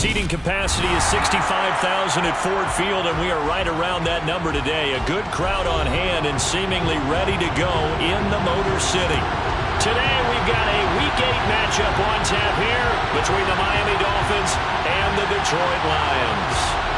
Seating capacity is 65,000 at Ford Field, and we are right around that number today. A good crowd on hand and seemingly ready to go in the Motor City. Today we've got a Week 8 matchup on tap here between the Miami Dolphins and the Detroit Lions.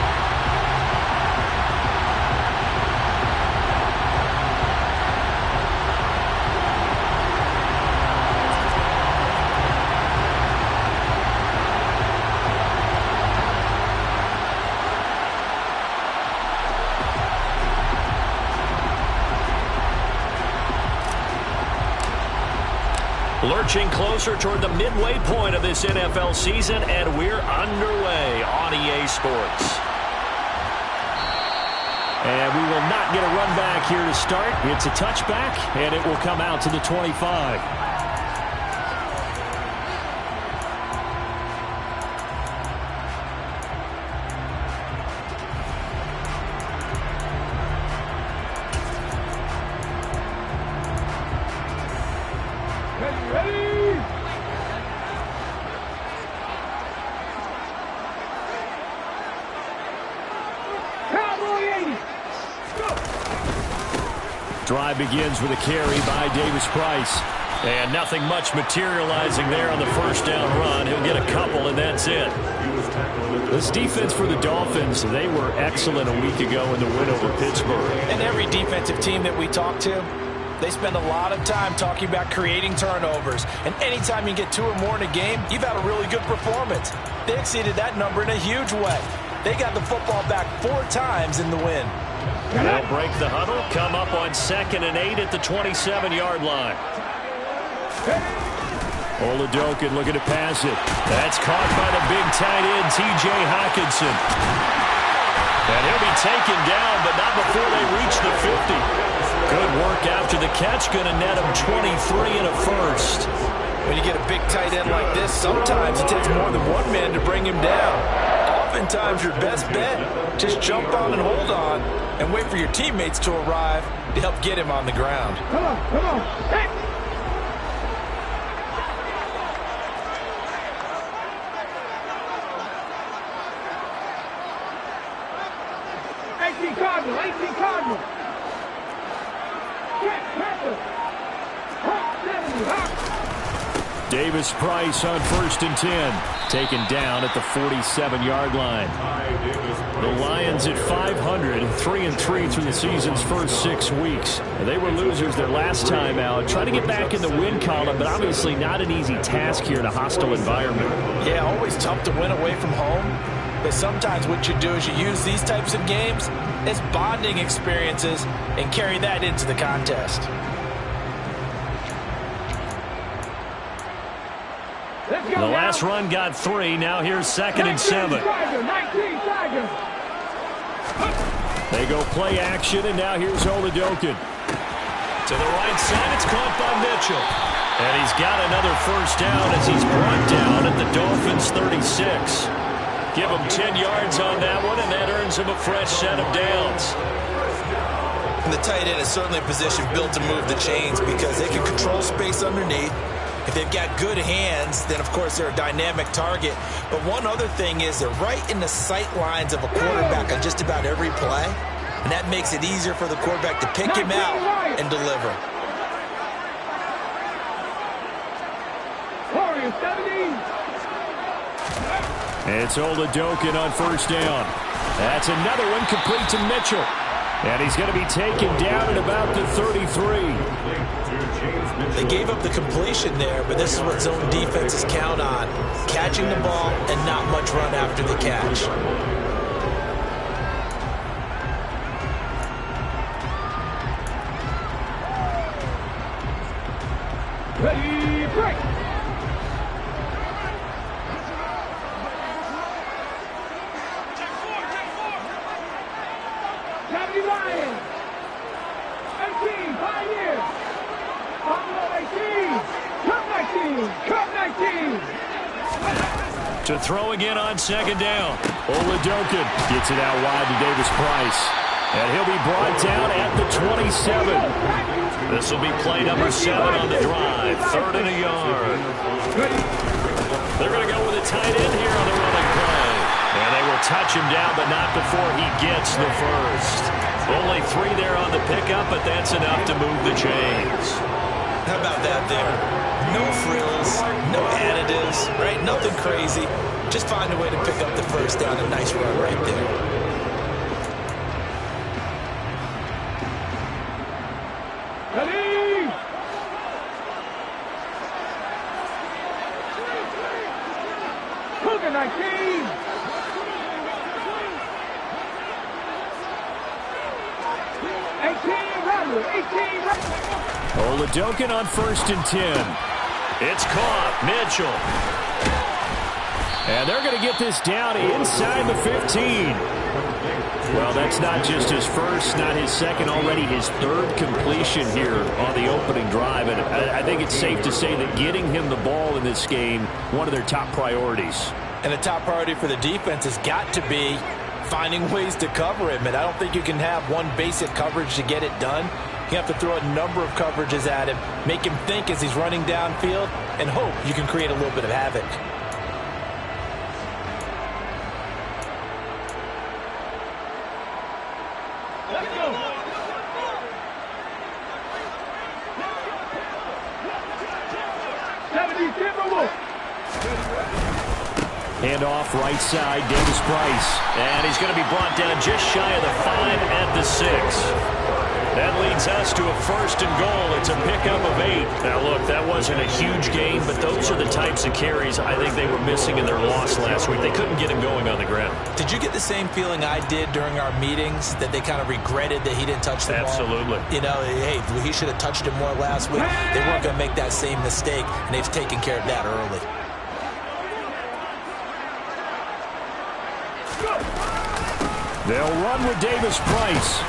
Lurching closer toward the midway point of this NFL season, and we're underway on EA Sports. And we will not get a run back here to start. It's a touchback, and it will come out to the 25. Drive begins with a carry by Davis-Price. And nothing much materializing there on the first down run. He'll get a couple, and that's it. This defense for the Dolphins, they were excellent a week ago in the win over Pittsburgh. And every defensive team that we talk to, they spend a lot of time talking about creating turnovers. And anytime you get 2 or more in a game, you've had a really good performance. They exceeded that number in a huge way. They got the football back 4 times in the win. They'll break the huddle, come up on 2nd and 8 at the 27-yard line. Oladokin looking to pass it. That's caught by the big tight end, T.J. Hockenson. And he'll be taken down, but not before they reach the 50. Good work after the catch, going to net him 23 and a first. When you get a big tight end like this, sometimes it takes more than one man to bring him down. Oftentimes, your best bet, just jump on and hold on and wait for your teammates to arrive to help get him on the ground. Come on. Hey. 18 Cardinal. Davis-Price on 1st and 10. Taken down at the 47-yard line. The Lions at 500, 3-3 through the season's first 6 weeks. They were losers their last time out. Trying to get back in the win column, but obviously not an easy task here in a hostile environment. Yeah, always tough to win away from home. But sometimes what you do is you use these types of games as bonding experiences and carry that into the contest. The last run got 3. Now here's 2nd and 7. They go play action, and now here's Oladokin. To the right side, it's caught by Mitchell. And he's got another first down as he's brought down at the Dolphins' 36. Give him 10 yards on that one, and that earns him a fresh set of downs. And the tight end is certainly a position built to move the chains because they can control space underneath. If they've got good hands, then, of course, they're a dynamic target. But one other thing is they're right in the sight lines of a quarterback on just about every play. And that makes it easier for the quarterback to pick him out and deliver. It's Oladokin on first down. That's another one complete to Mitchell. And he's going to be taken down at about the 33. They gave up the completion there, but this is what zone defenses count on. Catching the ball and not much run after the catch. Ready, break. Lions. 18, Pioneers. Buffalo 18. Cup 19. To throw again on 2nd down. Oladokin gets it out wide to Davis-Price. And he'll be brought down at the 27. This will be play number 7 on the drive. 3rd and a yard. They're going to go with a tight end here on the running play. touch him down, but not before he gets the first. Only 3 there on the pickup, but that's enough to move the chains. How about that there? No frills, no additives, right? Nothing crazy. Just find a way to pick up the first down. A nice run right there. Ready? Cougar 19. 18 runner, 18 runner. Oladokin on 1st and 10. It's caught. Mitchell. And they're going to get this down inside the 15. Well, that's not just his first, not his second, already his 3rd completion here on the opening drive. And I think it's safe to say that getting him the ball in this game, one of their top priorities. And the top priority for the defense has got to be finding ways to cover him. And I don't think you can have one basic coverage to get it done. You have to throw a number of coverages at him, make him think as he's running downfield, and hope you can create a little bit of havoc. Let's go. Handoff right side, Davis Price. And he's going to be brought down just shy of the 5 at the 6. That leads us to a 1st and goal. It's a pickup of 8. Now, look, that wasn't a huge gain, but those are the types of carries I think they were missing in their loss last week. They couldn't get him going on the ground. Did you get the same feeling I did during our meetings, that they kind of regretted that he didn't touch the ball? Absolutely. You know, hey, he should have touched it more last week. They weren't going to make that same mistake, and they've taken care of that early. They'll run with Davis Price.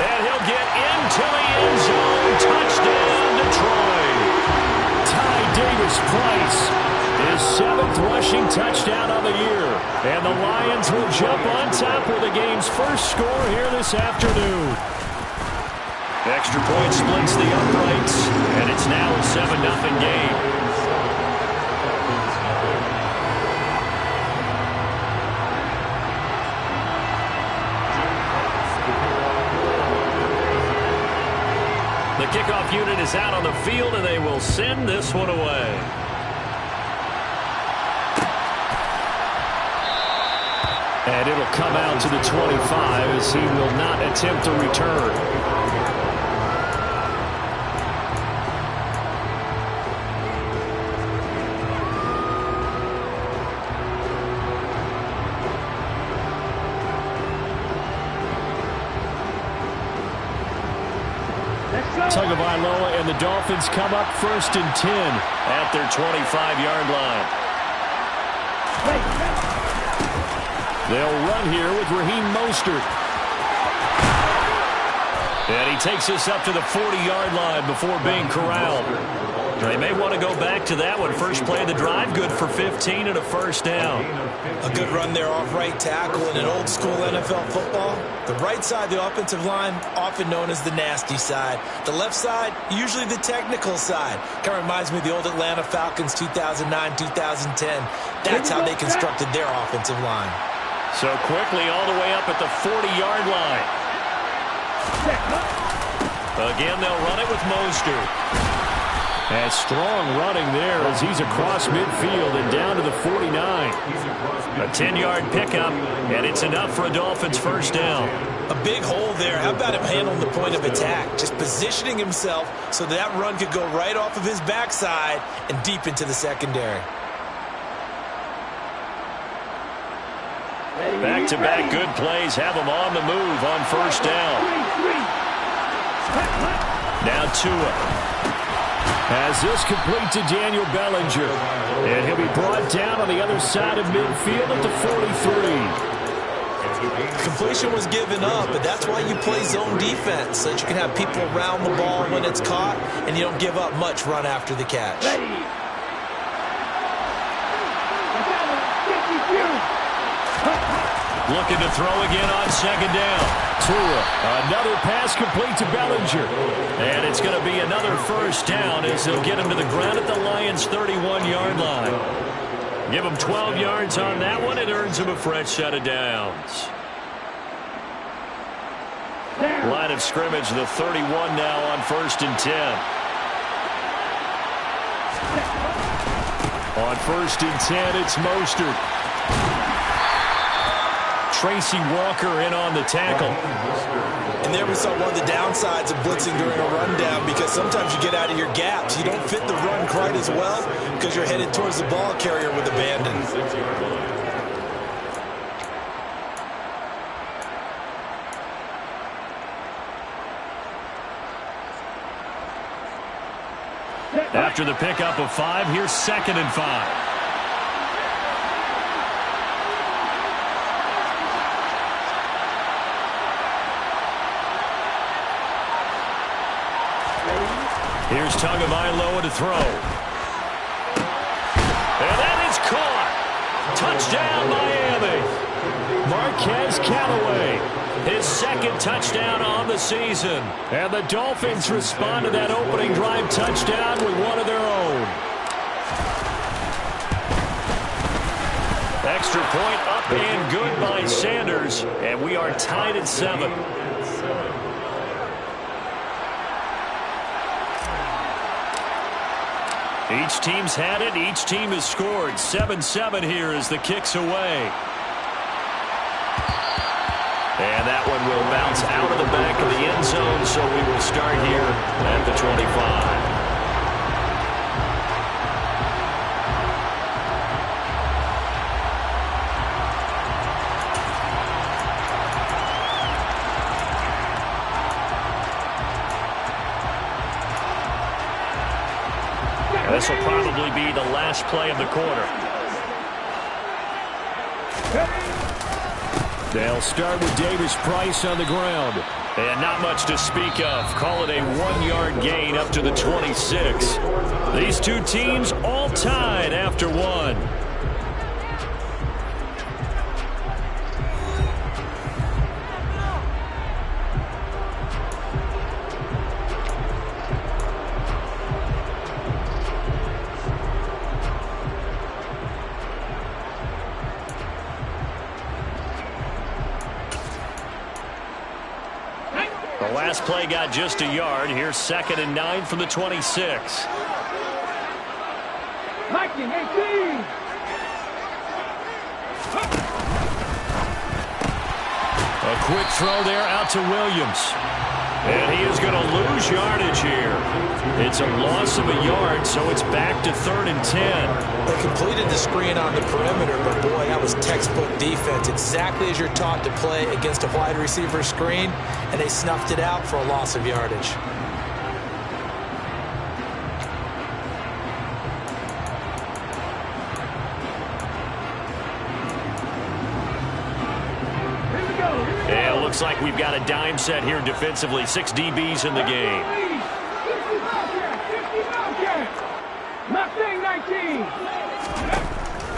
And he'll get into the end zone. Touchdown, Detroit. Ty Davis Price, his 7th rushing touchdown of the year. And the Lions will jump on top with the game's first score here this afternoon. Extra point splits the uprights, and it's now a 7-0 game. The kickoff unit is out on the field, and they will send this one away. And it'll come out to the 25 as he will not attempt to return. Tagovailoa and the Dolphins come up 1st and 10 at their 25-yard line. They'll run here with Raheem Mostert. And he takes us up to the 40-yard line before being corralled. They may want to go back to that one. First play of the drive, good for 15 and a 1st down. A good run there off right tackle in an old-school NFL football. The right side of the offensive line, often known as the nasty side. The left side, usually the technical side. Kind of reminds me of the old Atlanta Falcons 2009-2010. That's how they constructed their offensive line. So quickly all the way up at the 40-yard line. Again, they'll run it with Mostert. And strong running there as he's across midfield and down to the 49. A 10-yard pickup, and it's enough for a Dolphins 1st down. A big hole there. How about him handling the point of attack? Just positioning himself so that run could go right off of his backside and deep into the secondary. Back-to-back good plays have them on the move on 1st down. Now Tua has this complete to Daniel Bellinger. And he'll be brought down on the other side of midfield at the 43. Completion was given up, but that's why you play zone defense, so that you can have people around the ball when it's caught, and you don't give up much run after the catch. Looking to throw again on 2nd down. Tua, another pass complete to Bellinger. And it's going to be another 1st down as they'll get him to the ground at the Lions' 31-yard line. Give him 12 yards on that one. It earns him a fresh set of downs. Line of scrimmage, the 31 now on 1st and 10. On 1st and 10, it's Mostert. Tracy Walker in on the tackle. And there we saw one of the downsides of blitzing during a rundown, because sometimes you get out of your gaps. You don't fit the run quite as well because you're headed towards the ball carrier with abandon. After the pickup of 5, here's 2nd and 5. Here's Tagovailoa to throw. And that is caught. Touchdown, Miami. Marquez Callaway, his 2nd touchdown on the season. And the Dolphins respond to that opening drive touchdown with one of their own. Extra point up and good by Sanders. And we are tied at 7. Each team's had it. Each team has scored. 7-7 here as the kick's away. And that one will bounce out of the back of the end zone, so we will start here at the 25. This will probably be the last play of the quarter. They'll start with Davis Price on the ground. And not much to speak of. Call it a 1-yard gain up to the 26. These two teams all tied after 1. The last play got just a yard. Here's 2nd and 9 from the 26. Viking 18. A quick throw there out to Williams. And he is going to lose yardage here. It's a loss of a yard, so it's back to 3rd and 10. They completed the screen on the perimeter, but boy, that was textbook defense. Exactly as you're taught to play against a wide receiver screen, and they snuffed it out for a loss of yardage. Yeah, it looks like we've got a dime set here defensively. 6 DBs in the game.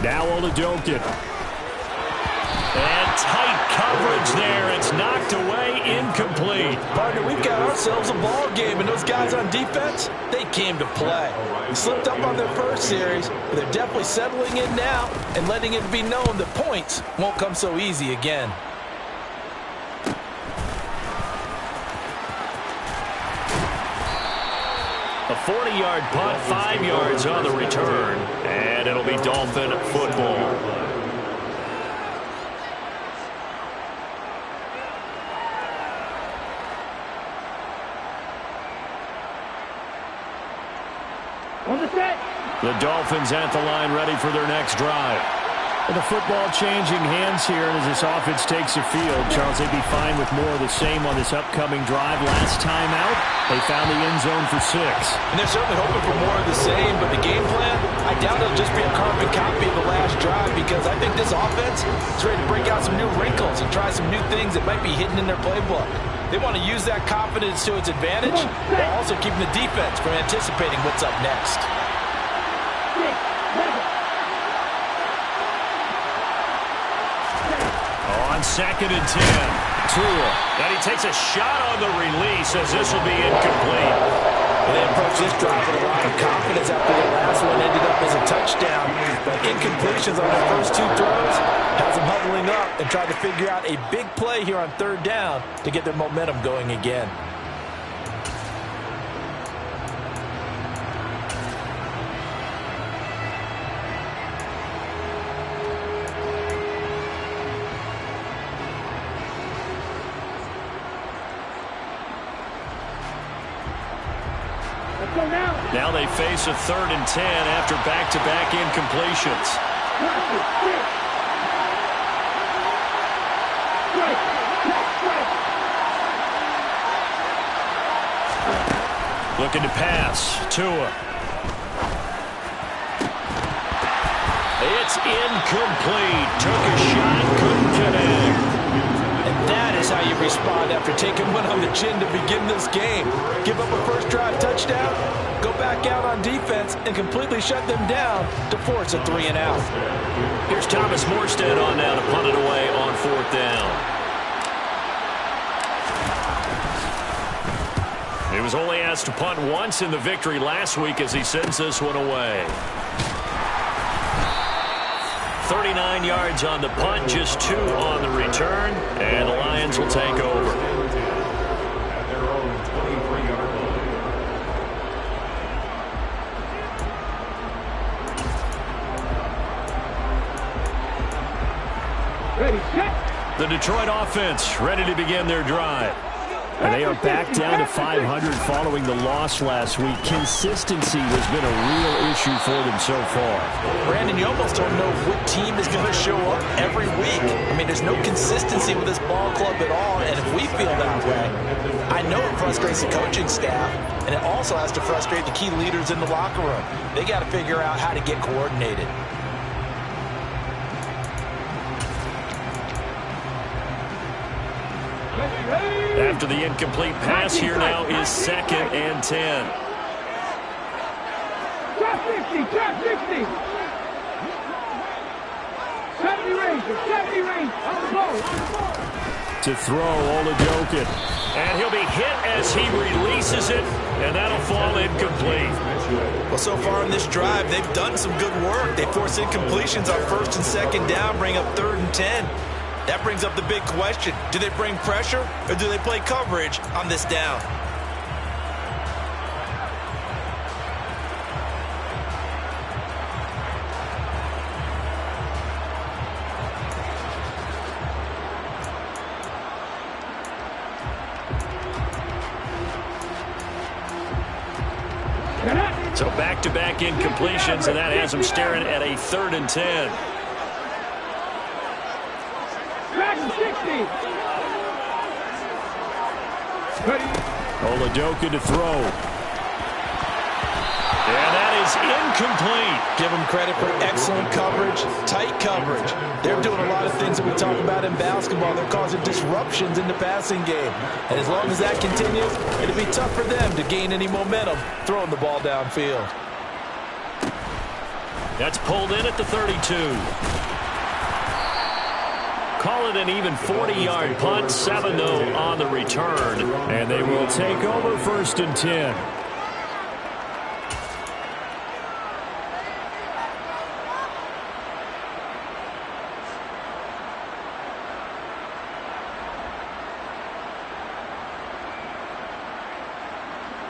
Now Oladokin. And tight coverage there. It's knocked away, incomplete. Partner, we've got ourselves a ball game, and those guys on defense, they came to play. They slipped up on their first series, but they're definitely settling in now and letting it be known that points won't come so easy again. A 40-yard punt, 5 yards on the return, and it'll be Dolphin football. On the set. The Dolphins at the line, ready for their next drive. And the football changing hands here as this offense takes the field. Charles, they'd be fine with more of the same on this upcoming drive. Last time out, they found the end zone for 6. And they're certainly hoping for more of the same, but the game plan, I doubt it'll just be a carbon copy of the last drive, because I think this offense is ready to break out some new wrinkles and try some new things that might be hidden in their playbook. They want to use that confidence to its advantage while also keeping the defense from anticipating what's up next. On 2nd and 10, Tua. And he takes a shot on the release as this will be incomplete. And they approach this drive with a lot of confidence after the last one ended up as a touchdown. But incompletions on the first two throws has them huddling up and trying to figure out a big play here on third down to get their momentum going again. Now they face a 3rd and 10 after back-to-back incompletions. Looking to pass. Tua. It's incomplete. Took a shot, couldn't connect. And that is how you respond after taking one on the chin to begin this game. Give up a first drive touchdown, go back out on defense, and completely shut them down to force a 3-and-out. Here's Thomas Morstead on now to punt it away on 4th down. He was only asked to punt once in the victory last week as he sends this one away. 39 yards on the punt, just 2 on the return, and the Lions will take over. Ready, set. The Detroit offense ready to begin their drive. And they are back down to 500 following the loss last week. Consistency has been a real issue for them so far. Brandon, you almost don't know what team is going to show up every week. I mean, there's no consistency with this ball club at all, and if we feel that way, I know it frustrates the coaching staff, and it also has to frustrate the key leaders in the locker room. They got to figure out how to get coordinated. After the incomplete pass, here now is 2nd and 10. Drop 60, drop 60. 70 range, 70 range, on the ball. To throw, Olajokin. And he'll be hit as he releases it, and that'll fall incomplete. Well, so far in this drive, they've done some good work. They force incompletions on 1st and 2nd down, bring up 3rd and 10. That brings up the big question. Do they bring pressure or do they play coverage on this down? So back-to-back incompletions, and that has them staring at a 3rd and 10. Olajokin to throw. And that is incomplete. Give them credit for excellent coverage, tight coverage. They're doing a lot of things that we talk about in basketball. They're causing disruptions in the passing game. And as long as that continues, it'll be tough for them to gain any momentum throwing the ball downfield. That's pulled in at the 32. Call it an even 40-yard punt, 7-0 on the return, and they will take over 1st and 10.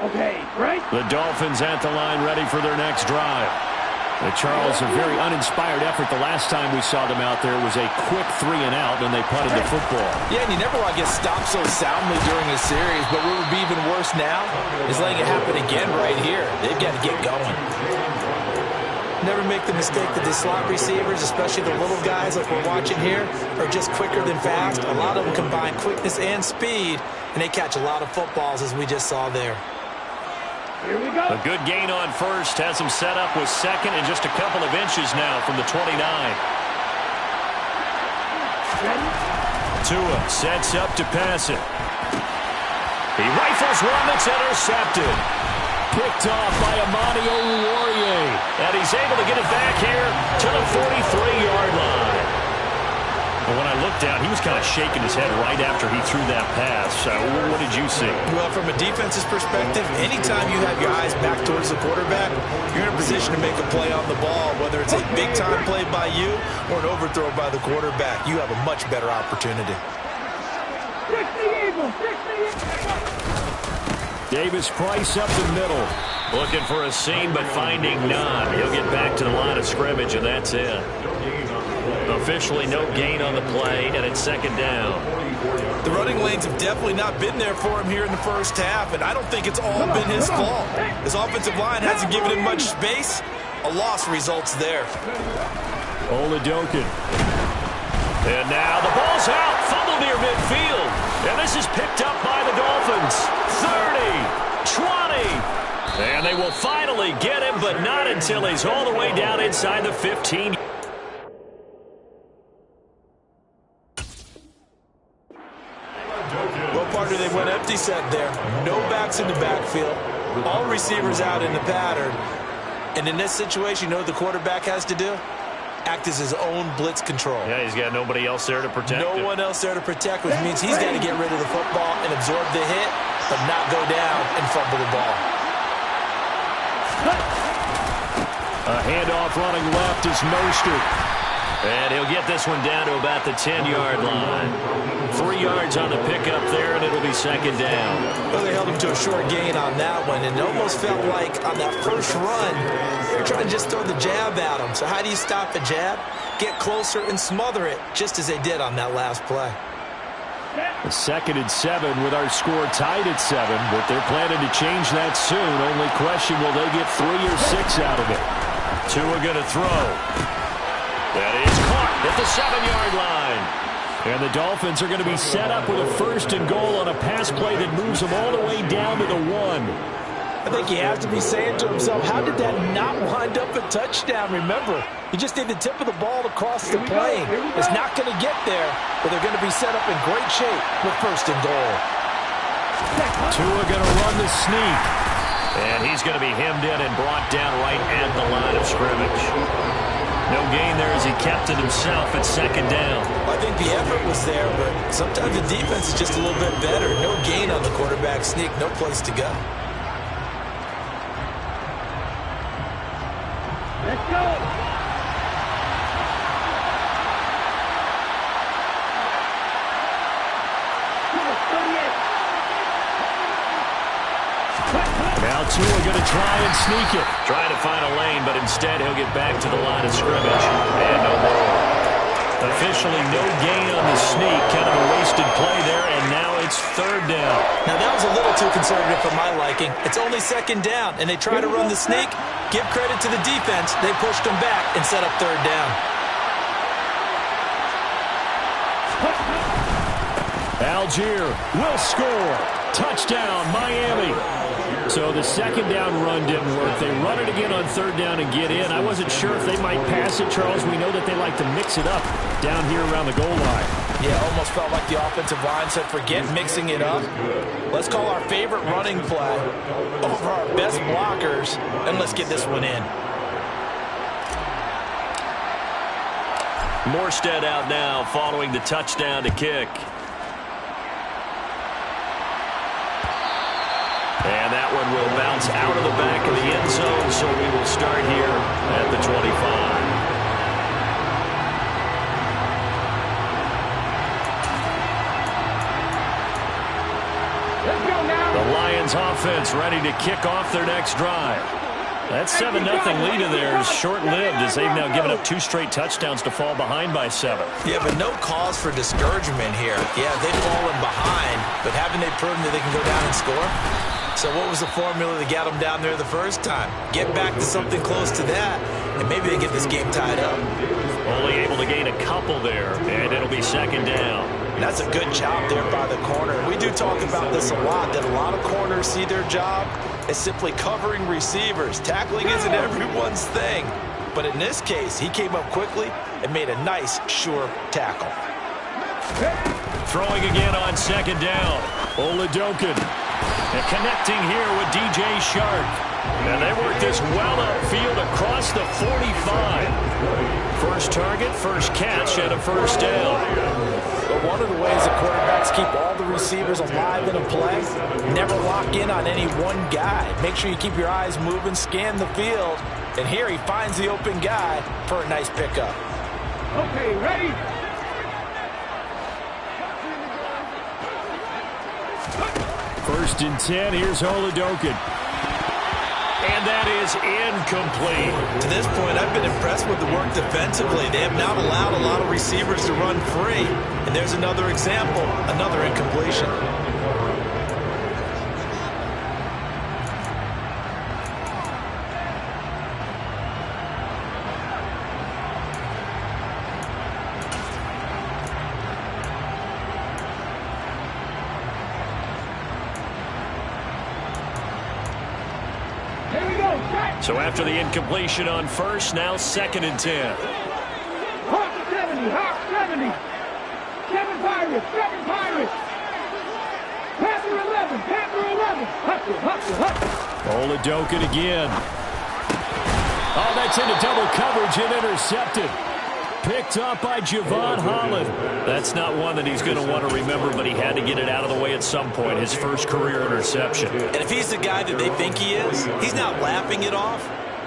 Okay, right. The Dolphins at the line ready for their next drive. Charles, a very uninspired effort the last time we saw them out there. It was a quick 3-and-out, and they punted the football. Yeah, and you never want to get stopped so soundly during a series, but what would be even worse now is letting it happen again right here. They've got to get going. Never make the mistake that the slot receivers, especially the little guys like we're watching here, are just quicker than fast. A lot of them combine quickness and speed, and they catch a lot of footballs, as we just saw there. Here we go. A good gain on 1st has him set up with 2nd and just a couple of inches now from the 29. Tua sets up to pass it. He rifles one that's intercepted. Picked off by Amani Oruwariye. And he's able to get it back here to the 43-yard line. but when I looked down, he was kind of shaking his head right after he threw that pass. What did you see? Well, from a defense's perspective, anytime you have your eyes back towards the quarterback, you're in a position to make a play on the ball, whether it's a big-time play by you or an overthrow by the quarterback. You have a much better opportunity. 60 Eagles, 60 Eagles. Davis Price up the middle. Looking for a seam, but finding none. He'll get back to the line of scrimmage, and that's it. Officially no gain on the play, and it's second down. The running lanes have definitely not been there for him here in the first half, and I don't think it's all been his fault. His offensive line hasn't given him much space. A loss results there. Oladokin. And now the ball's out. Fumble near midfield. And this is picked up by the Dolphins. 30, 20. And they will finally get him, but not until he's all the way down inside the 15. Well, partner, they went empty set there. No backs in the backfield. All receivers out in the pattern. And in this situation, you know what the quarterback has to do? Act as his own blitz control. Yeah, he's got nobody else there to protect him. No one else there to protect, which means he's got to get rid of the football and absorb the hit, but not go down and fumble the ball. A handoff running left is Mostert. And he'll get this one down to about the 10-yard line. 3 yards on the pickup there, and it'll be second down. Well, they held him to a short gain on that one, and it almost felt like on that first run, you're trying to just throw the jab at him. So how do you stop a jab? Get closer and smother it, just as they did on that last play. A 2nd and 7 with our score tied at 7, but they're planning to change that soon. Only question, will they get 3 or 6 out of it? Tua going to throw. That is caught at the 7-yard line. And the Dolphins are going to be set up with a 1st and goal on a pass play that moves them all the way down to the 1. I think he has to be saying to himself, how did that not wind up a touchdown? Remember, you just need the tip of the ball to cross the plane. It's not going to get there, but they're going to be set up in great shape with 1st and goal. Tua going to run the sneak. And he's going to be hemmed in and brought down right at the line of scrimmage. No gain there as he kept it himself at 2nd down. I think the effort was there, but sometimes the defense is just a little bit better. No gain on the quarterback sneak, no place to go. Let's go. Now Tua going to try and sneak it. Trying to find a lane, but instead he'll get back to the line of scrimmage. And no more. Officially no gain on the sneak. Kind of a wasted play there, and now it's 3rd down. Now that was a little too conservative for my liking. It's only 2nd down, and they try to run the sneak. Give credit to the defense. They pushed them back and set up 3rd down. Algier will score. Touchdown, Miami. So the 2nd down run didn't work. They run it again on 3rd down and get in. I wasn't sure if they might pass it, Charles. We know that they like to mix it up down here around the goal line. Yeah, almost felt like the offensive line said, forget mixing it up. Let's call our favorite running play over our best blockers, and let's get this one in. Morstead out now following the touchdown to kick. And that one will bounce out of the back of the end zone, so we will start here at the 25. Let's go now. The Lions offense ready to kick off their next drive. That 7-0 lead of theirs short-lived as they've now given up 2 straight touchdowns to fall behind by 7. Yeah, but no cause for discouragement here. Yeah, they've fallen behind, but haven't they proven that they can go down and score? So what was the formula that got them down there the first time? Get back to something close to that, and maybe they get this game tied up. Only able to gain a couple there, and it'll be 2nd down. That's a good job there by the corner. We do talk about this a lot, that a lot of corners see their job as simply covering receivers. Tackling isn't everyone's thing. But in this case, he came up quickly and made a nice, sure tackle. Throwing again on 2nd down. Oladokin. And connecting here with DJ Shark. And they work this well upfield across the 45. First target, first catch, and a first down. But one of the ways that quarterbacks keep all the receivers alive in a play, never lock in on any one guy. Make sure you keep your eyes moving, scan the field, and here he finds the open guy for a nice pickup. Okay, ready? First and 10, here's Holidokin. And that is incomplete. To this point, I've been impressed with the work defensively. They have not allowed a lot of receivers to run free. And there's another example, another incompletion. So after the incompletion on first, now second and 10. Hawk 70, Hawk 70. 7 Pirates, 7 Pirates. Panther 11, Panther 11. Hustle. Holidokin again. Oh, that's into double coverage and intercepted. Picked up by Javon Holland. That's not one that he's going to want to remember, but he had to get it out of the way at some point. His first career interception. And if he's the guy that they think he is, he's not laughing it off,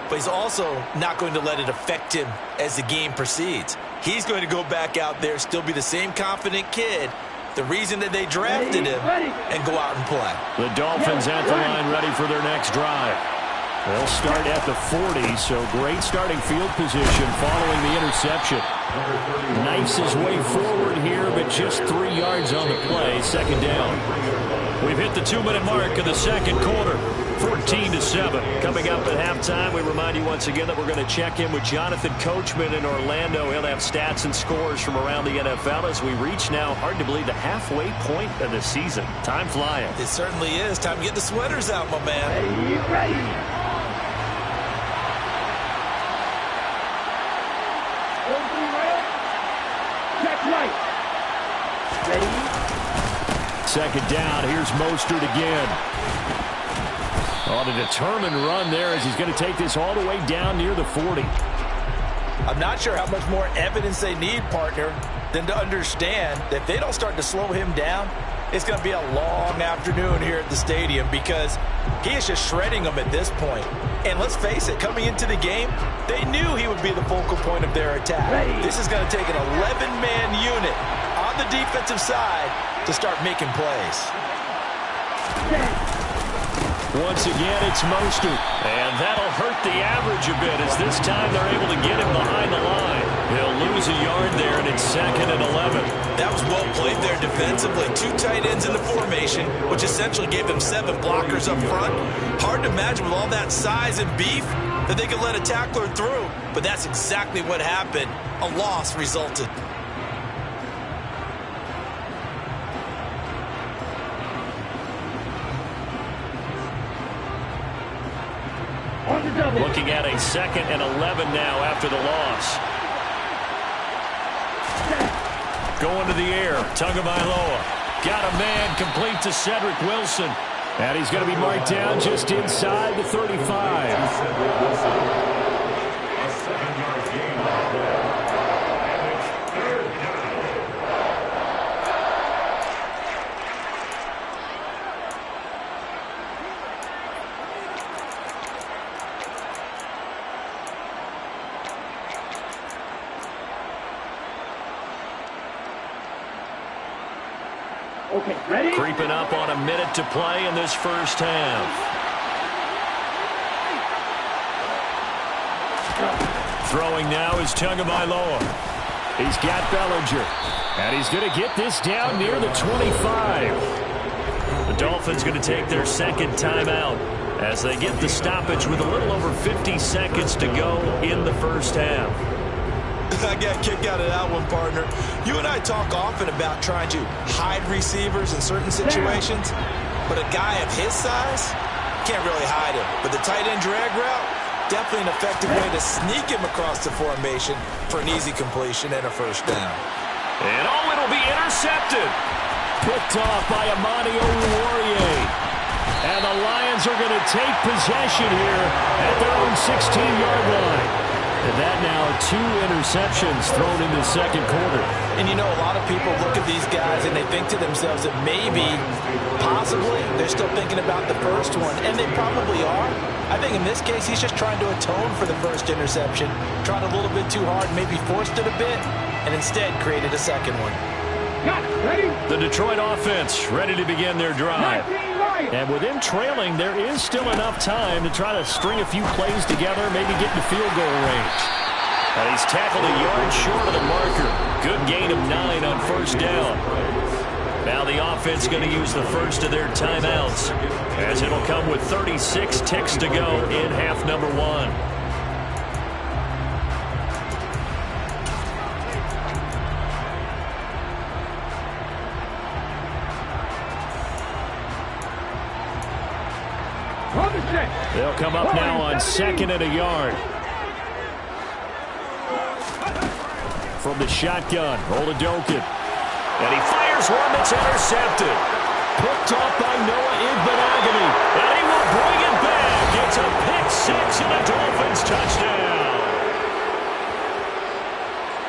but he's also not going to let it affect him as the game proceeds. He's going to go back out there, still be the same confident kid, the reason that they drafted him, and go out and play. The Dolphins at the line ready for their next drive. They'll start at the 40, so great starting field position following the interception. Knifes his way forward here, but just 3 yards on the play, second down. We've hit the 2-minute mark in the second quarter, 14-7. Coming up at halftime, we remind you once again that we're going to check in with Jonathan Coachman in Orlando. He'll have stats and scores from around the NFL as we reach now, hard to believe, the halfway point of the season. Time flying. It certainly is. Time to get the sweaters out, my man. Ready. Second down, here's Mostert again. On a determined run there as he's going to take this all the way down near the 40. I'm not sure how much more evidence they need, partner, than to understand that if they don't start to slow him down, it's going to be a long afternoon here at the stadium because he is just shredding them at this point. And let's face it, coming into the game, they knew he would be the focal point of their attack. This is going to take an 11-man unit on the defensive side to start making plays. Once again, it's Mostert. And that'll hurt the average a bit as this time they're able to get him behind the line. He'll lose a yard there, and it's second and 11. That was well played there defensively. 2 tight ends in the formation, which essentially gave them 7 blockers up front. Hard to imagine with all that size and beef that they could let a tackler through. But that's exactly what happened. A loss resulted. Looking at a second and 11 now after the loss. Going to the air, Tagovailoa. Got a man complete to Cedric Wilson. And he's going to be marked down just inside the 35. Okay, ready? Creeping up on a minute to play in this first half. Throwing now is Tagovailoa. He's got Bellinger. And he's going to get this down near the 25. The Dolphins going to take their second timeout as they get the stoppage with a little over 50 seconds to go in the first half. I got a kick out of that one, partner. You and I talk often about trying to hide receivers in certain situations, but a guy of his size can't really hide him. But the tight end drag route, definitely an effective way to sneak him across the formation for an easy completion and a first down. And oh, it'll be intercepted. Picked off by Amani Oruwariye. And the Lions are going to take possession here at their own 16-yard line. And that now 2 interceptions thrown in the second quarter. And you know, a lot of people look at these guys and they think to themselves that maybe, possibly, they're still thinking about the first one. And they probably are. I think in this case, he's just trying to atone for the first interception. Tried a little bit too hard, maybe forced it a bit, and instead created a second one. The Detroit offense ready to begin their drive. And with him trailing, there is still enough time to try to string a few plays together, maybe get into field goal range. And he's tackled a yard short of the marker. Good gain of 9 on first down. Now the offense going to use the first of their timeouts, as it'll come with 36 ticks to go in half number 1. They'll come up now on 2nd and a yard. From the shotgun, Oladokin. And he fires one that's intercepted. Picked off by Noah Igbenogany. And he will bring it back. It's a pick 6 and a Dolphins touchdown.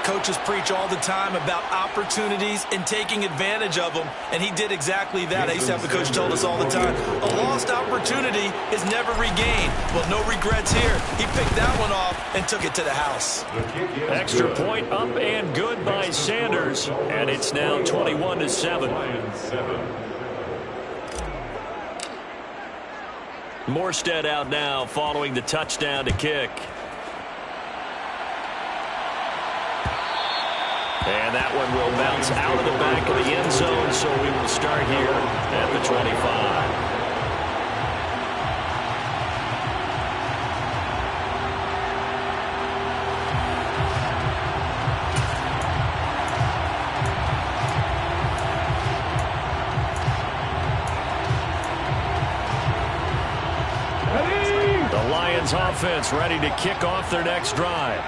Coaches preach all the time about opportunities and taking advantage of them, and he did exactly that. I used to have the coach told us all the time, a lost opportunity is never regained. Well, no regrets here. He picked that one off and took it to the house. Extra point up and good by Sanders, and it's now 21-7. Morstead out now following the touchdown to kick. And that one will bounce out of the back of the end zone, so we will start here at the 25. The Lions offense ready to kick off their next drive.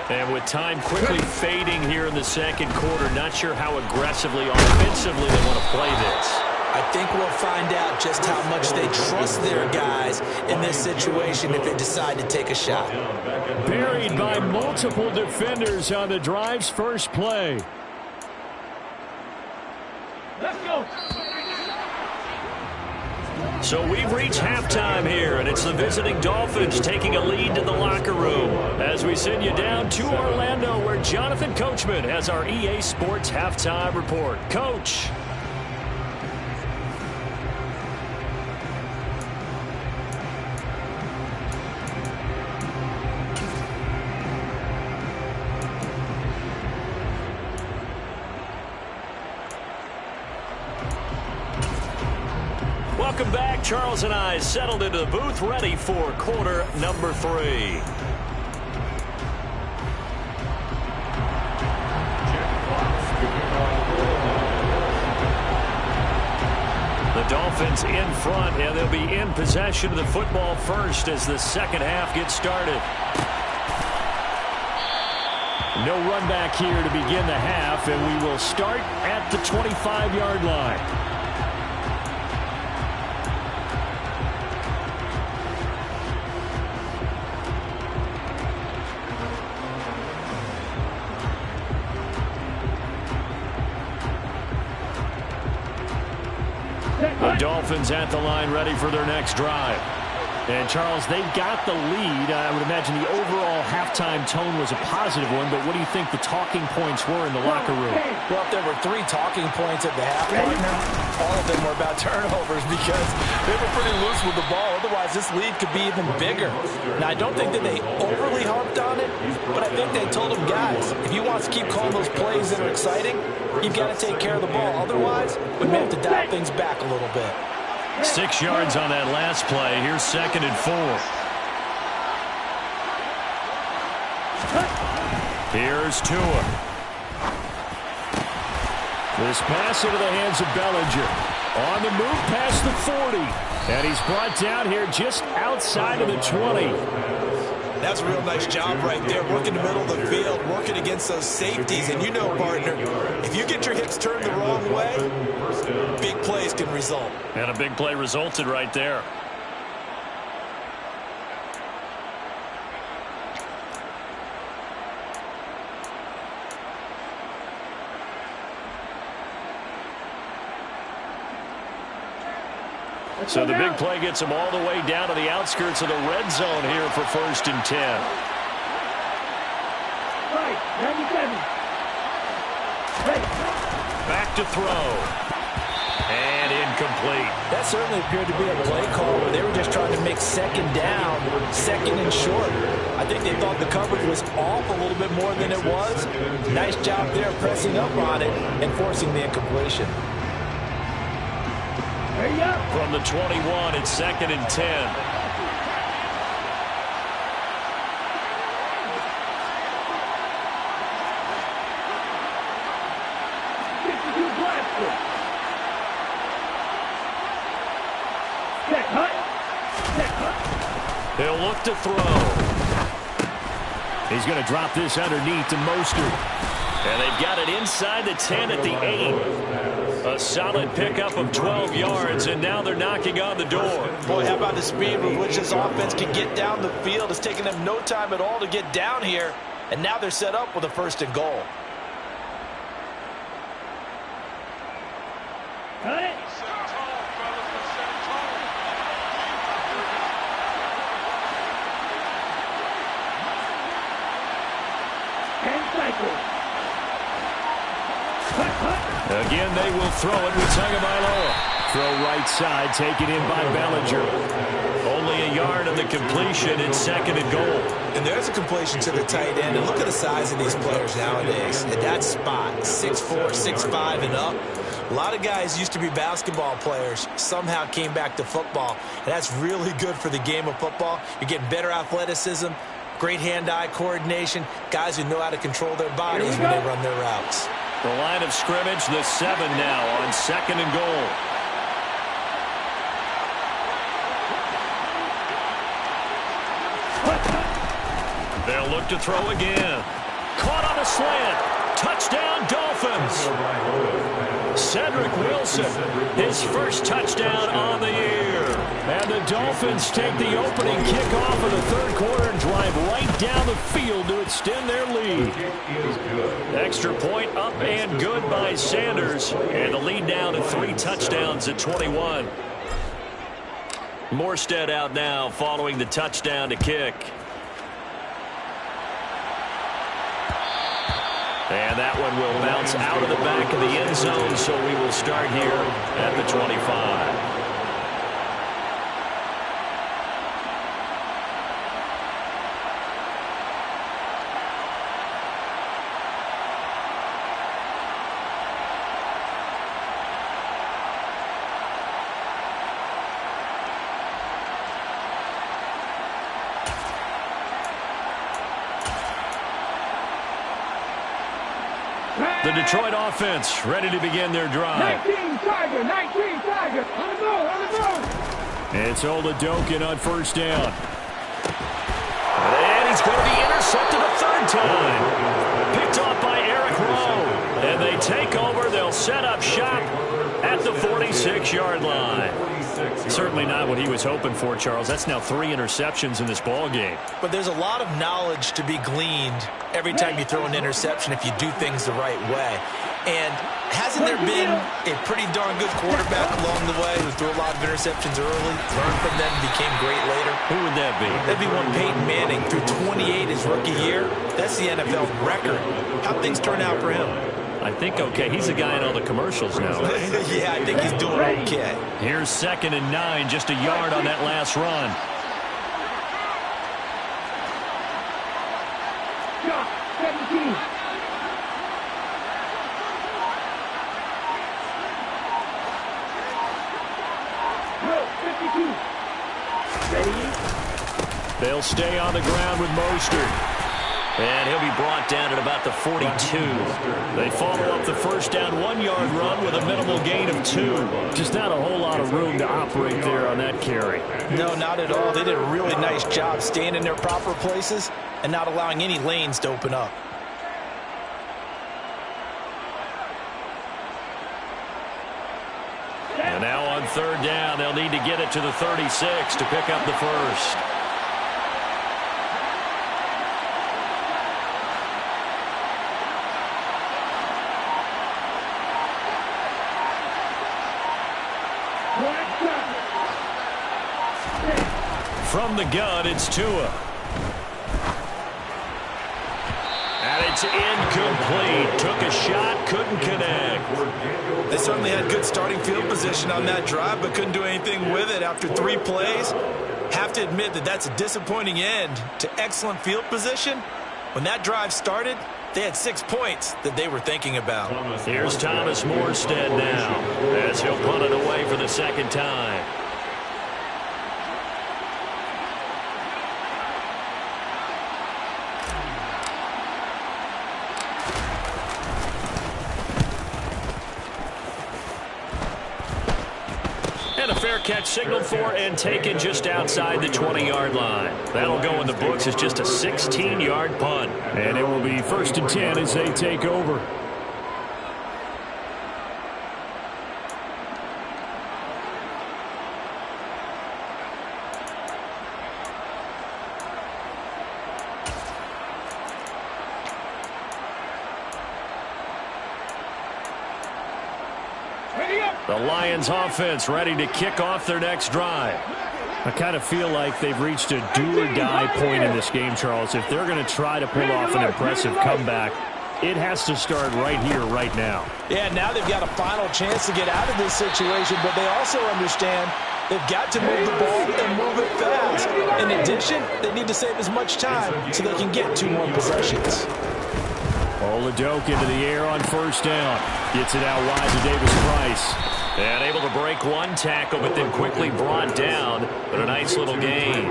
And with time quickly fading here in the second quarter, not sure how aggressively, offensively they want to play this. I think we'll find out just how much they trust their guys in this situation if they decide to take a shot. Buried by multiple defenders on the drive's first play. Let's go. So we've reached halftime here, and it's the visiting Dolphins taking a lead to the locker room as we send you down to Orlando, where Jonathan Coachman has our EA Sports halftime report. Coach. Welcome back. Charles and I settled into the booth, ready for quarter number 3. The Dolphins in front, and they'll be in possession of the football first as the second half gets started. No run back here to begin the half, and we will start at the 25-yard line. The Dolphins at the line, ready for their next drive. And, Charles, they've got the lead. I would imagine the overall halftime tone was a positive one, but what do you think the talking points were in the locker room? Well, if there were 3 talking points at the half, partner, all of them were about turnovers because they were pretty loose with the ball. Otherwise, this lead could be even bigger. Now, I don't think that they overly harped on it, but I think they told them, guys, if you want to keep calling those plays that are exciting, you've got to take care of the ball. Otherwise, we may have to dial things back a little bit. 6 yards on that last play. Here's 2nd and 4. Here's Tua. This pass into the hands of Bellinger. On the move past the 40. And he's brought down here just outside of the 20. That's a real nice job right there, working the middle of the field, working against those safeties. And you know, partner, if you get your hips turned the wrong way, big plays can result. And a big play resulted right there. So the big play gets them all the way down to the outskirts of the red zone here for 1st and 10. Right, 97. Ready. Back to throw. And incomplete. That certainly appeared to be a play call where they were just trying to make second down, second and short. I think they thought the coverage was off a little bit more than it was. Nice job there pressing up on it and forcing the incompletion. Hurry up. From the 21, it's 2nd and 10. He'll look to throw. He's going to drop this underneath to Mostert. And they've got it inside the 10 at the 8. A solid pickup of 12 yards, and now they're knocking on the door. Boy, how about the speed with which this offense can get down the field? It's taken them no time at all to get down here, and now they're set up with a 1st and goal. Cut it. Again, they will throw it with Tagovailoa. Throw right side, taken in by Bellinger. Only a yard on the completion, and 2nd and goal. And there's a completion to the tight end. And look at the size of these players nowadays. At that spot, 6'4", 6'5", and up. A lot of guys used to be basketball players, somehow came back to football. And that's really good for the game of football. You're getting better athleticism, great hand-eye coordination, guys who know how to control their bodies when they run their routes. The line of scrimmage, the 7 now on 2nd and goal. They'll look to throw again. Caught on a slant. Touchdown, Dolphins. Cedric Wilson, his first touchdown on the year. And the Dolphins take the opening kickoff of the 3rd quarter and drive right down the field to extend their lead. Extra point up and good by Sanders. And the lead now to 3 touchdowns at 21. Morstead out now following the touchdown to kick. And that one will bounce out of the back of the end zone, so we will start here at the 25. The Detroit offense ready to begin their drive. 19 Tiger, 19 Tiger. On the move, on the move. It's Oladokun on 1st down. And he's going to be intercepted a 3rd time. Picked off by Eric Rowe. And they take over. They'll set up shop at the 46-yard line. Certainly not what he was hoping for, Charles. That's now 3 interceptions in this ball game. But there's a lot of knowledge to be gleaned every time you throw an interception if you do things the right way. And hasn't there been a pretty darn good quarterback along the way who threw a lot of interceptions early, learned from them, became great later? Who would that be? That'd be one Peyton Manning, threw 28 his rookie year. That's the NFL record. How'd things turn out for him? I think okay. He's the guy in all the commercials now, right? Yeah, I think he's doing okay. Here's 2nd and 9, just a yard on that last run. Shot, 17. No, 52. Ready? They'll stay on the ground with Mostert. And he'll be brought down at about the 42. They follow up the 1st down 1-yard run with a minimal gain of 2. Just not a whole lot of room to operate there on that carry. No, not at all. They did a really nice job staying in their proper places and not allowing any lanes to open up. And now on 3rd down, they'll need to get it to the 36 to pick up the 1st. From the gun, it's Tua. And it's incomplete. Took a shot, couldn't connect. They certainly had good starting field position on that drive, but couldn't do anything with it after 3 plays. Have to admit that that's a disappointing end to excellent field position. When that drive started, they had 6 points that they were thinking about. Here's Thomas Morstead now as he'll punt it away for the second time. And a fair catch signaled for and taken just outside the 20-yard line. That'll go in the books as just a 16-yard punt. And it will be 1st and 10 as they take over. The Lions offense ready to kick off their next drive. I kind of feel like they've reached a do-or-die point in this game, Charles. If they're going to try to pull off an impressive comeback, it has to start right here, right now. Yeah, now they've got a final chance to get out of this situation, but they also understand they've got to move the ball and move it fast. In addition, they need to save as much time so they can get 2 more possessions. Oladoke into the air on 1st down. Gets it out wide to Davis Price. And able to break 1 tackle, but then quickly brought down. But a nice little gain.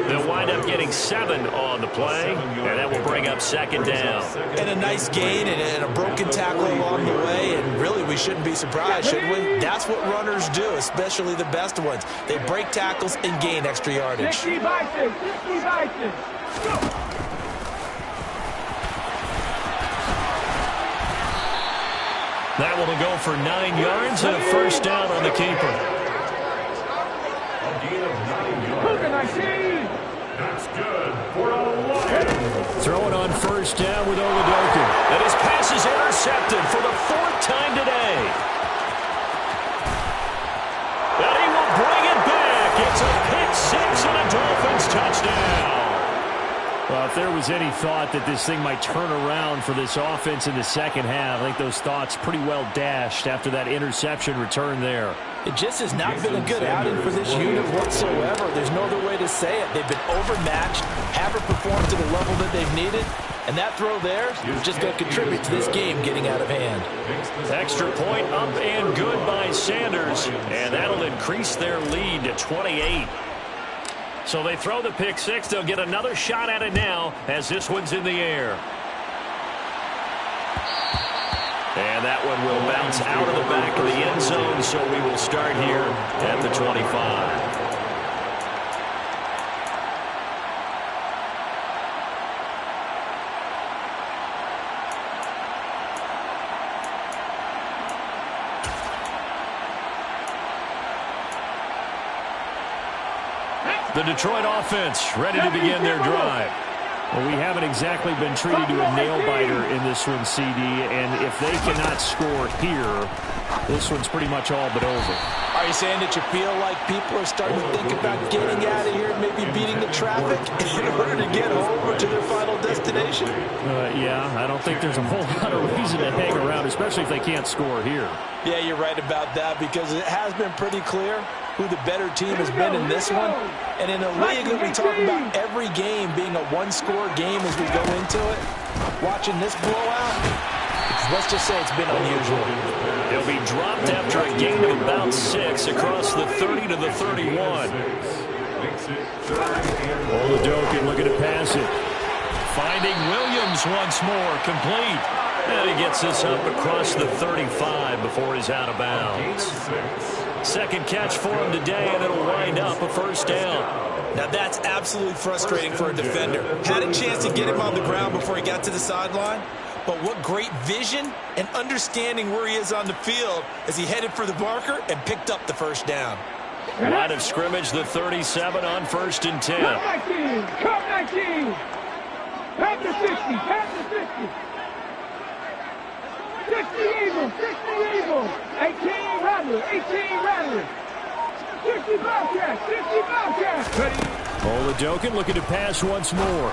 They'll wind up getting 7 on the play, and that will bring up 2nd down. And a nice gain and a broken tackle along the way, and really we shouldn't be surprised, should we? That's what runners do, especially the best ones. They break tackles and gain extra yardage. 60 Bison, 60 Bison. Go. That will go for 9 yards and a 1st down on the keeper. That's good for a Lions. Throwing on 1st down with Oladoke. And his pass is intercepted for the 4th time today. And he will bring it back. It's a pick 6 and a Dolphins touchdown. Well, if there was any thought that this thing might turn around for this offense in the second half, I think those thoughts pretty well dashed after that interception return there. It just has not been a good outing for this unit whatsoever. There's no other way to say it. They've been overmatched, haven't performed to the level that they've needed, and that throw there is just going to contribute to this game getting out of hand. Extra point up and good by Sanders, and that'll increase their lead to 28. So they throw the pick 6. They'll get another shot at it now as this one's in the air. And that one will bounce out of the back of the end zone, so we will start here at the 25. The Detroit offense ready to begin their drive. Well, we haven't exactly been treated to a nail-biter in this one, CD, and if they cannot score here, this one's pretty much all but over. Are you saying that you feel like people are starting to think about getting out of here and maybe beating the traffic in order to get over to their final destination? Yeah, I don't think there's a whole lot of reason to hang around, especially if they can't score here. Yeah, you're right about that, because it has been pretty clear who the better team has been in this one. And in a league that we talk about every game being a one-score game as we go into it, watching this blowout, let's just say it's been unusual. He'll be dropped after a gain of about 6 across the 30 to the 31. Oladoke looking to pass it. Finding Williams once more, complete. And he gets this up across the 35 before he's out of bounds. Second catch for him today, and it'll wind up a 1st down. Now that's absolutely frustrating for a defender. Had a chance to get him on the ground before he got to the sideline, but what great vision and understanding where he is on the field as he headed for the marker and picked up the 1st down. Line of scrimmage, the 37 on 1st and 10. Come 19. Pass the 60. Pass the 60. 60 Eagles. 60 Eagles. 18 Rattler. 18 Rattler. 60 Bobcats. 60 Bobcats. Ready. Oladokin looking to pass once more.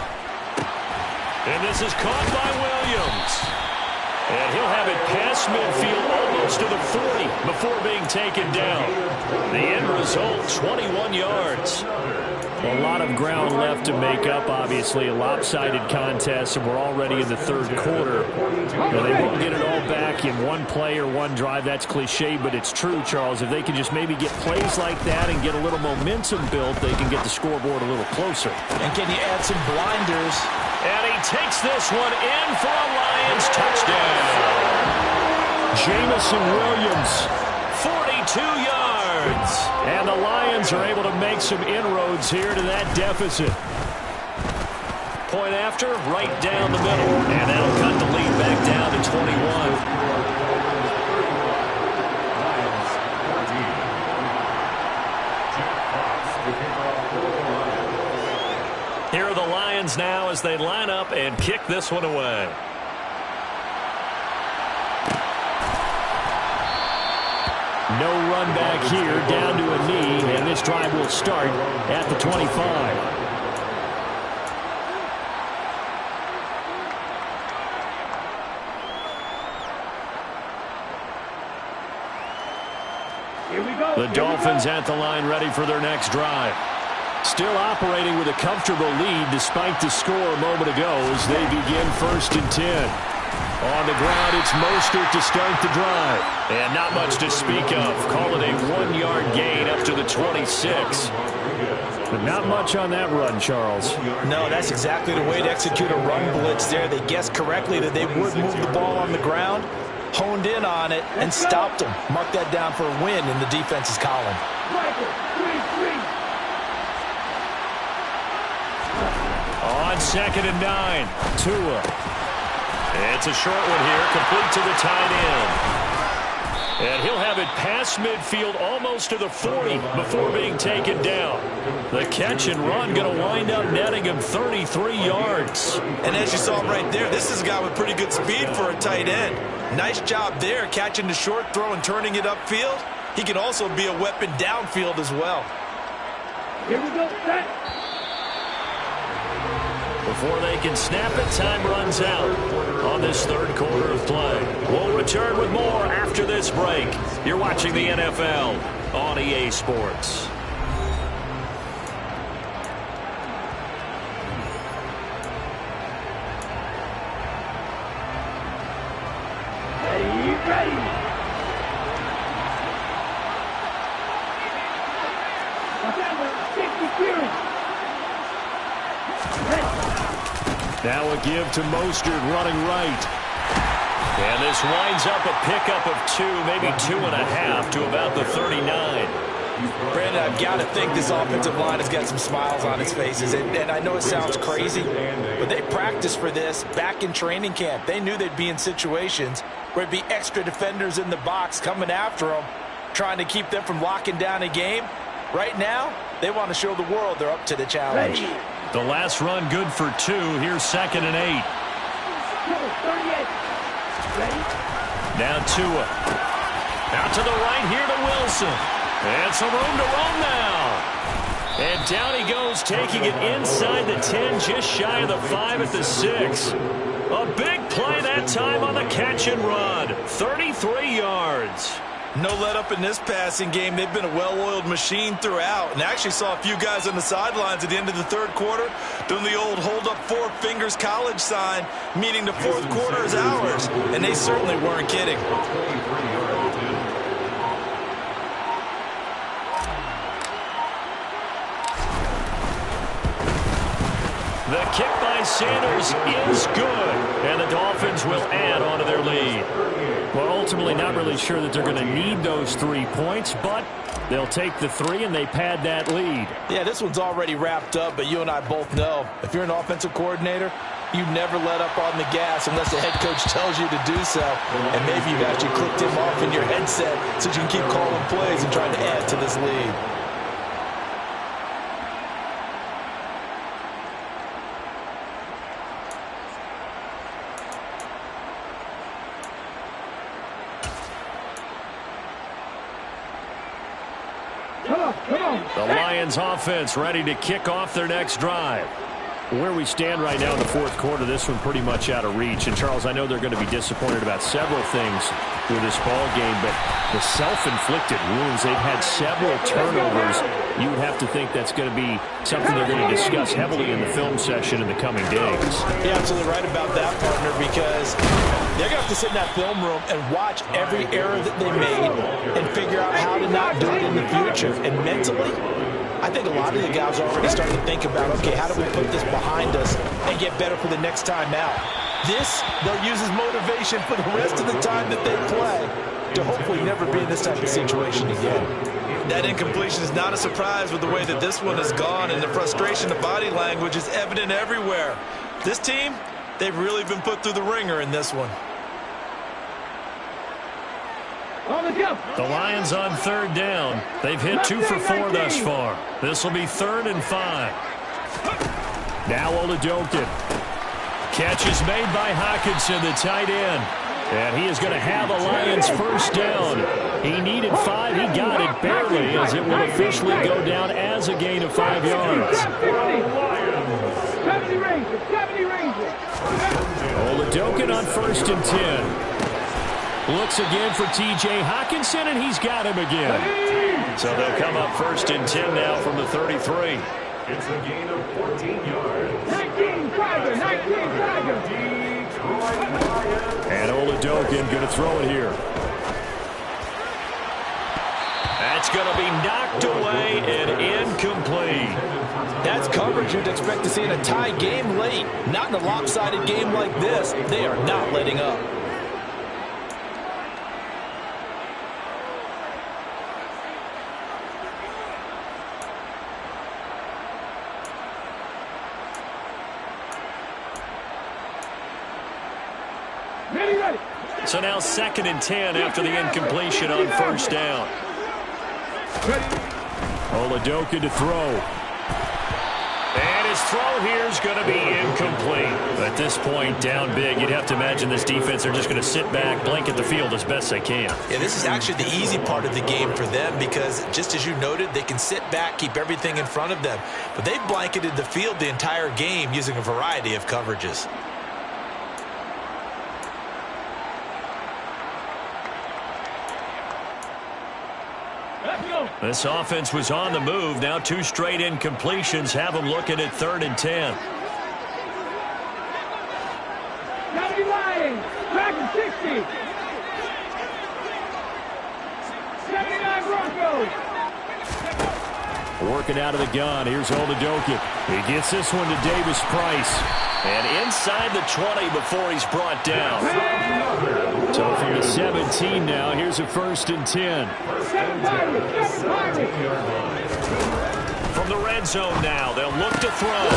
And this is caught by Williams. And he'll have it past midfield almost to the 40 before being taken down. The end result, 21 yards. A lot of ground left to make up, obviously. A lopsided contest, and we're already in the third quarter. Now, they won't get it all back in one play or one drive. That's cliche, but it's true, Charles. If they can just maybe get plays like that and get a little momentum built, they can get the scoreboard a little closer. And can you add some blinders? And he takes this one in for a Lions touchdown. Jamison Williams, 42 yards. And the Lions are able to make some inroads here to that deficit. Point after, right down the middle. And that'll cut the lead back down to 21. Here are the Lions now as they line up and kick this one away. No run back here, down to a knee, and this drive will start at the 25. Here we go. The Dolphins at the line ready for their next drive. Still operating with a comfortable lead despite the score a moment ago as they begin 1st and 10. On the ground, it's Mostert to start the drive. And not much to speak of. Call it a 1-yard gain up to the 26. But not much on that run, Charles. No, that's exactly the way to execute a run blitz there. They guessed correctly that they would move the ball on the ground, honed in on it, and stopped them. Mark that down for a win in the defense's column. On 2nd and 9, Tua. It's a short one here, complete to the tight end. And he'll have it past midfield almost to the 40 before being taken down. The catch and run going to wind up netting him 33 yards. And as you saw right there, this is a guy with pretty good speed for a tight end. Nice job there, catching the short throw and turning it upfield. He can also be a weapon downfield as well. Here we go, set. Before they can snap it, time runs out on this third quarter of play. We'll return with more after this break. You're watching the NFL on EA Sports. Ready. Now a give to Mostert running right. And this winds up a pickup of 2, maybe 2.5 to about the 39. Brandon, I've got to think this offensive line has got some smiles on its faces. And I know it sounds crazy, but they practiced for this back in training camp. They knew they'd be in situations where it'd be extra defenders in the box coming after them, trying to keep them from locking down a game. Right now, they want to show the world they're up to the challenge. Ready. The last run good for 2. Here's 2nd and 8. Now Tua. Out to the right here to Wilson. And some room to run now. And down he goes, taking it inside the 10, just shy of the 5 at the 6. A big play that time on the catch and run. 33 yards. No let up in this passing game. They've been a well-oiled machine throughout. And actually saw a few guys on the sidelines at the end of the third quarter doing the old hold up 4 fingers college sign, meaning the fourth quarter is ours. And they certainly weren't kidding. The kick by Sanders is good, and the Dolphins will add on to their lead. Well, ultimately not really sure that they're going to need those 3 points, but they'll take the 3 and they pad that lead. Yeah, this one's already wrapped up, but you and I both know if you're an offensive coordinator, you never let up on the gas unless the head coach tells you to do so. And maybe you've actually clicked him off in your headset so you can keep calling plays and trying to add to this lead. Come on. The Lions offense ready to kick off their next drive. Where we stand right now in the fourth quarter, this one pretty much out of reach. And, Charles, I know they're going to be disappointed about several things with this ball game, but the self-inflicted wounds, they've had several turnovers. You would have to think that's going to be something they're going to discuss heavily in the film session in the coming days. You're absolutely right about that, partner, because they're going to have to sit in that film room and watch every error that they made and figure out how to not do it in the future. And mentally, I think a lot of the guys are already starting to think about, okay, how do we put this behind us and get better for the next time out? This, they'll use as motivation for the rest of the time that they play to hopefully never be in this type of situation again. That incompletion is not a surprise with the way that this one has gone, and the frustration, the body language is evident everywhere. This team, they've really been put through the ringer in this one. The Lions on third down. They've hit 2 for 4 thus far. This will be 3rd and 5. Now Oladokin. Catch is made by Hockenson, the tight end. And he is going to have a Lions first down. He needed 5. He got it barely, as it will officially go down as a gain of 5 yards. 70 Rangers. Oladokin on 1st and 10. Looks again for T.J. Hockenson, and he's got him again. So they'll come up 1st and 10 now from the 33. It's a gain of 14 yards. 19 Tiger. And Oladokin going to throw it here. That's going to be knocked away and incomplete. That's coverage you'd expect to see in a tie game late. Not in a lopsided game like this. They are not letting up. So now 2nd and 10 after the incompletion on 1st down. Oladokin to throw. And his throw here is going to be incomplete. At this point, down big, you'd have to imagine this defense, they're just going to sit back, blanket the field as best they can. Yeah, this is actually the easy part of the game for them because, just as you noted, they can sit back, keep everything in front of them. But they've blanketed the field the entire game using a variety of coverages. This offense was on the move. Now 2 straight incompletions have them looking at 3rd and 10. 70 Lions. Back to 60. 79 Broncos. Working out of the gun. Here's Oladokin. He gets this one to Davis Price. And inside the 20 before he's brought down. So from the 17 now, here's a 1st and 10. From the red zone now, they'll look to throw.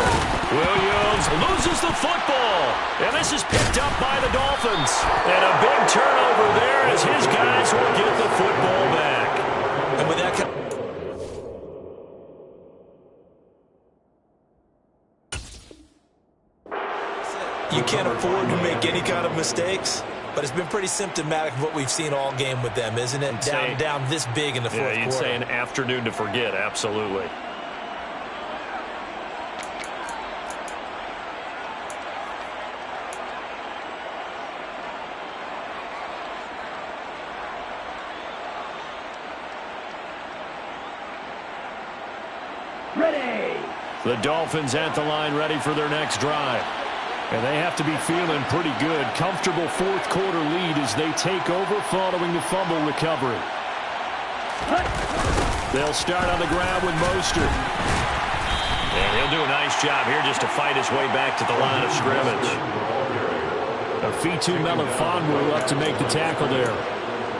Williams loses the football. And this is picked up by the Dolphins. And a big turnover there as his guys will get the football back. And with that... You can't afford to make any kind of mistakes, but it's been pretty symptomatic of what we've seen all game with them, isn't it? Down this big in the fourth quarter. Yeah, you'd say an afternoon to forget, absolutely. Ready. The Dolphins at the line ready for their next drive. And they have to be feeling pretty good. Comfortable fourth quarter lead as they take over following the fumble recovery. They'll start on the ground with Mostert. And he'll do a nice job here just to fight his way back to the line of scrimmage. Afitu Melifonwu up to make the tackle there.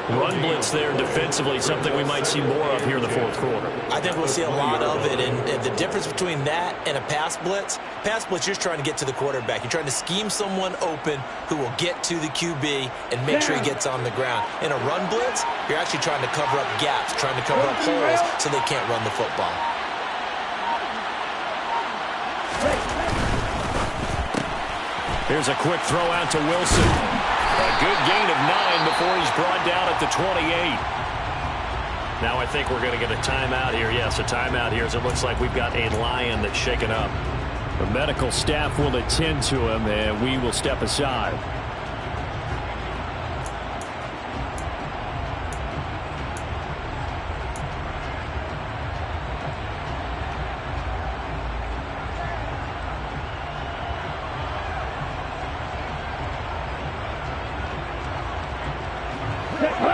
Run blitz there defensively, something we might see more of here in the fourth quarter. I think we'll see a lot of it, and the difference between that and a pass blitz, you're just trying to get to the quarterback. You're trying to scheme someone open who will get to the QB and make sure he gets on the ground. In a run blitz, you're actually trying to cover up gaps, trying to cover up holes so they can't run the football. Here's a quick throw out to Wilson. A good gain of 9 before he's brought down at the 28. Now I think we're going to get a timeout here. Yes, a timeout here as it looks like we've got a Lion that's shaken up. The medical staff will attend to him, and we will step aside.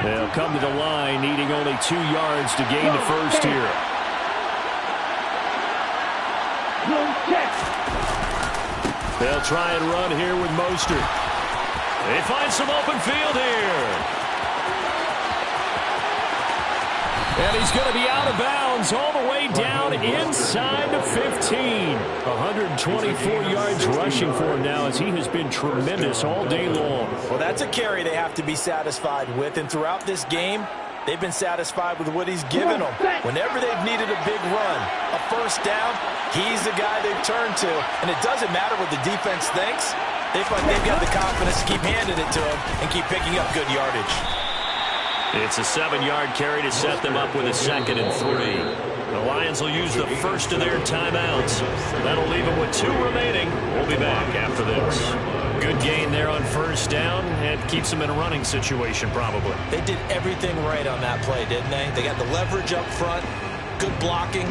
They'll come to the line, needing only 2 yards to gain the first here. They'll try and run here with Mostert. They find some open field here. And he's going to be out of bounds all the way down inside the 15. 124 yards rushing for him now as he has been tremendous all day long. Well, that's a carry they have to be satisfied with. And throughout this game, they've been satisfied with what he's given them. Whenever they've needed a big run, a first down, he's the guy they've turned to. And it doesn't matter what the defense thinks. They feel like they've got the confidence to keep handing it to him and keep picking up good yardage. It's a 7-yard carry to set them up with a 2nd and 3. The Lions will use the first of their timeouts. That'll leave them with 2 remaining. We'll be back after this. Good gain there on first down, and keeps them in a running situation probably. They did everything right on that play, didn't they? They got the leverage up front, good blocking,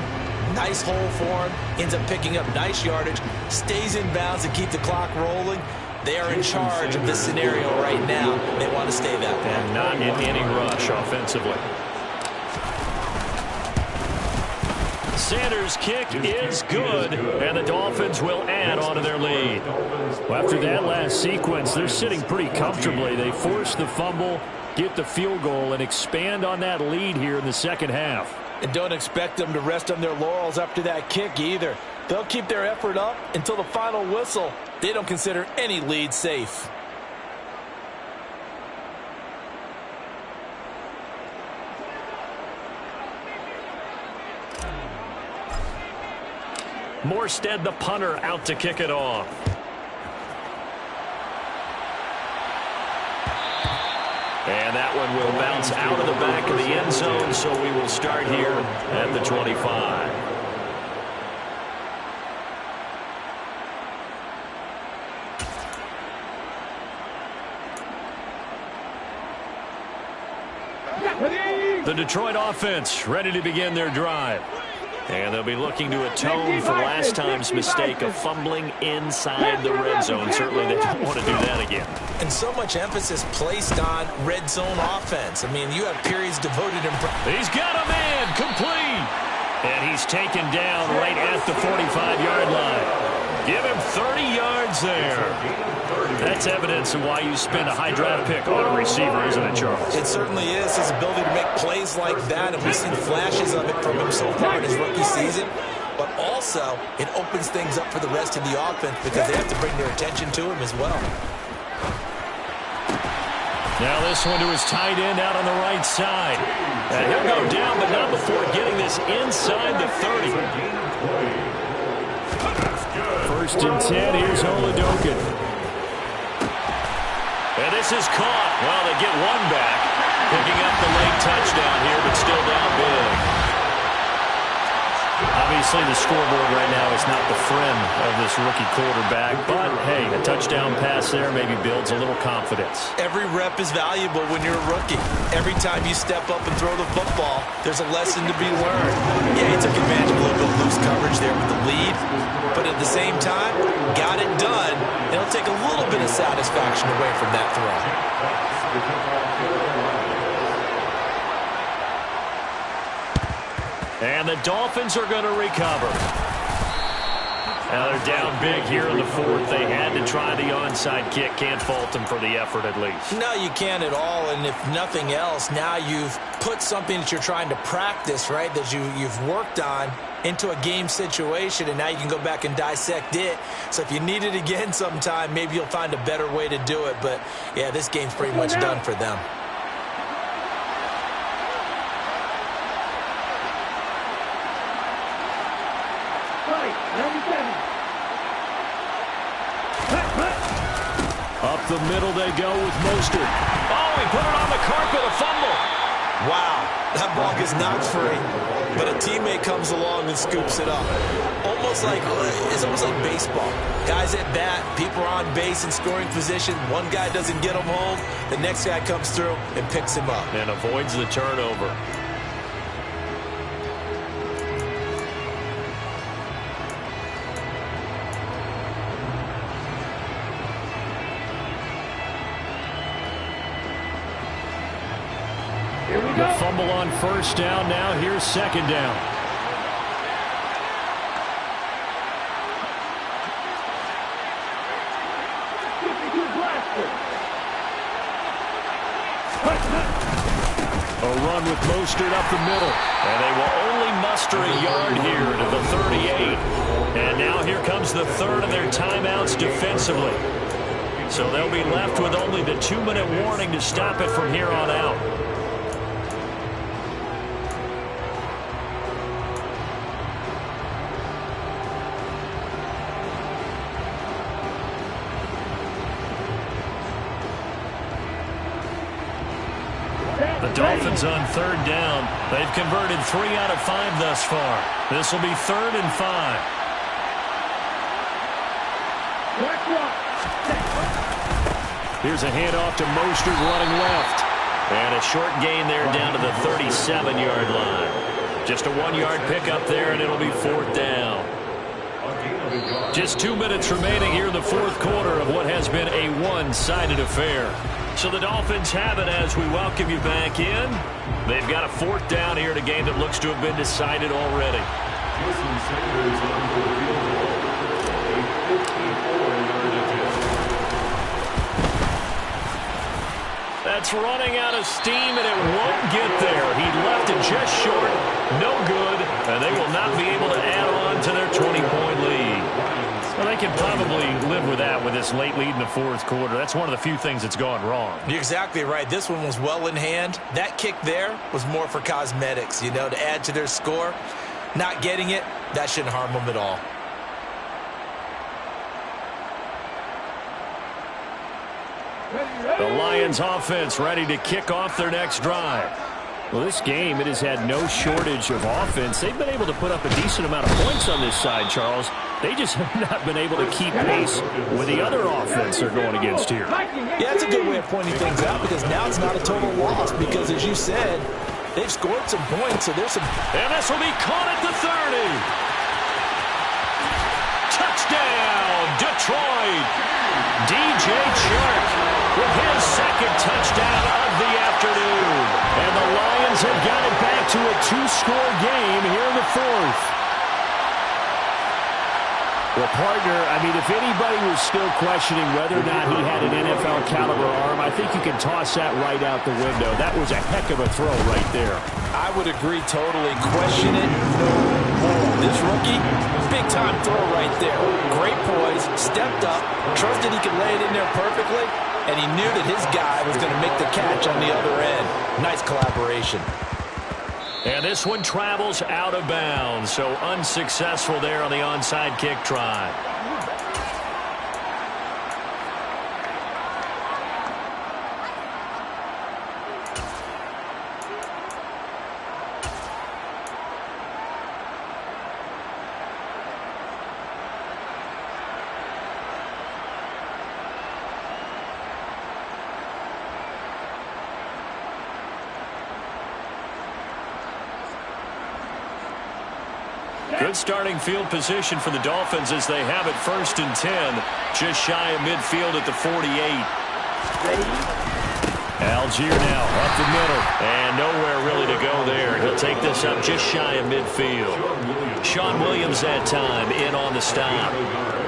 nice hole for him, ends up picking up nice yardage, stays in bounds to keep the clock rolling. They are in charge of this scenario right now. They want to stay that way. And not in any rush offensively. Sanders' kick is good, and the Dolphins will add on to their lead. Well, after that last sequence, they're sitting pretty comfortably. They force the fumble, get the field goal, and expand on that lead here in the second half. And don't expect them to rest on their laurels after that kick either. They'll keep their effort up until the final whistle. They don't consider any lead safe. Morstead, the punter, out to kick it off. And that one will bounce out of the back of the end zone, so we will start here at the 25. The Detroit offense ready to begin their drive. And they'll be looking to atone for last time's mistake of fumbling inside the red zone. Certainly they don't want to do that again. And so much emphasis placed on red zone offense. I mean, you have periods devoted in... He's got a man, complete. And he's taken down right at the 45-yard line. Give him 30 yards there. That's evidence of why you spend a high draft pick on a receiver, isn't it, Charles? It certainly is. His ability to make plays like that, and we've seen flashes of it from him so far in his rookie season. But also, it opens things up for the rest of the offense because they have to bring their attention to him as well. Now this one to his tight end out on the right side. And he'll go down, but not before getting this inside the 30. First and 10, here's Holodokin. And this is caught. Well, they get one back. Picking up the late touchdown here, but still down big. Obviously, the scoreboard right now is not the friend of this rookie quarterback. But, hey, a touchdown pass there maybe builds a little confidence. Every rep is valuable when you're a rookie. Every time you step up and throw the football, there's a lesson to be learned. Yeah, he took advantage of a little bit of loose coverage there with the lead. But at the same time, got it done. It'll take a little bit of satisfaction away from that throw. And the Dolphins are going to recover. Now they're down big here in the fourth. They had to try the onside kick. Can't fault them for the effort at least. No, you can't at all. And if nothing else, now you've put something that you're trying to practice, right, that you've worked on into a game situation, and now you can go back and dissect it. So if you need it again sometime, maybe you'll find a better way to do it. But, yeah, this game's pretty much done for them. Up the middle they go with Mostert. Oh, he put it on the carpet, a fumble. Wow, that ball gets knocked free, but a teammate comes along and scoops it up. It's almost like baseball. Guys at bat, people are on base in scoring position. One guy doesn't get him home. The next guy comes through and picks him up. And avoids the turnover. The fumble on first down. Now here's second down. A run with Mostert up the middle. And they will only muster a yard here to the 38. And now here comes the third of their timeouts defensively. So they'll be left with only the 2-minute warning to stop it from here on out. The Dolphins on third down. They've converted 3 out of 5 thus far. This will be 3rd and 5. Here's a handoff to Mostert running left. And a short gain there down to the 37-yard line. Just a 1-yard pickup there, and it'll be 4th down. Just 2 minutes remaining here in the fourth quarter of what has been a one-sided affair. So the Dolphins have it as we welcome you back in. They've got a 4th down here in a game that looks to have been decided already. That's running out of steam, and it won't get there. He left it just short. No good, and they will not be able to add on to their 20-point lead. Well, they can probably live with that with this late lead in the fourth quarter. That's one of the few things that's gone wrong. You're exactly right. This one was well in hand. That kick there was more for cosmetics, to add to their score. Not getting it, that shouldn't harm them at all. The Lions offense ready to kick off their next drive. Well, this game, it has had no shortage of offense. They've been able to put up a decent amount of points on this side, Charles. They just have not been able to keep pace with the other offense they're going against here. Yeah, that's a good way of pointing things out, because now it's not a total loss, because as you said, they've scored some points, so there's some... And this will be caught at the 30. Touchdown, Detroit. DJ Chark with his second touchdown of the afternoon. And the Lions have got it back to a 2-score game here in the fourth. Well, partner, I mean, if anybody was still questioning whether or not he had an NFL caliber arm, I think you can toss that right out the window. That was a heck of a throw right there. I would agree totally. Question it no more. This rookie, big-time throw right there. Great poise, stepped up, trusted he could lay it in there perfectly, and he knew that his guy was going to make the catch on the other end. Nice collaboration. And this one travels out of bounds, so unsuccessful there on the onside kick try. Good starting field position for the Dolphins as they have it 1st and 10. Just shy of midfield at the 48. Algier now up the middle. And nowhere really to go there. He'll take this up just shy of midfield. Sean Williams that time in on the stop.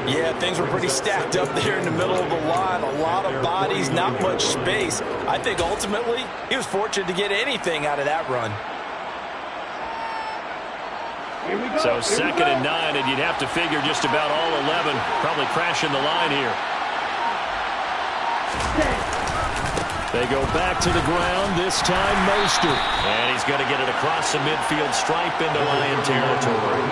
Yeah, things were pretty stacked up there in the middle of the line. A lot of bodies, not much space. I think ultimately he was fortunate to get anything out of that run. So 2nd and 9, and you'd have to figure just about all 11 probably crashing the line here. They go back to the ground, this time Mostert. And he's going to get it across the midfield stripe into Lion territory.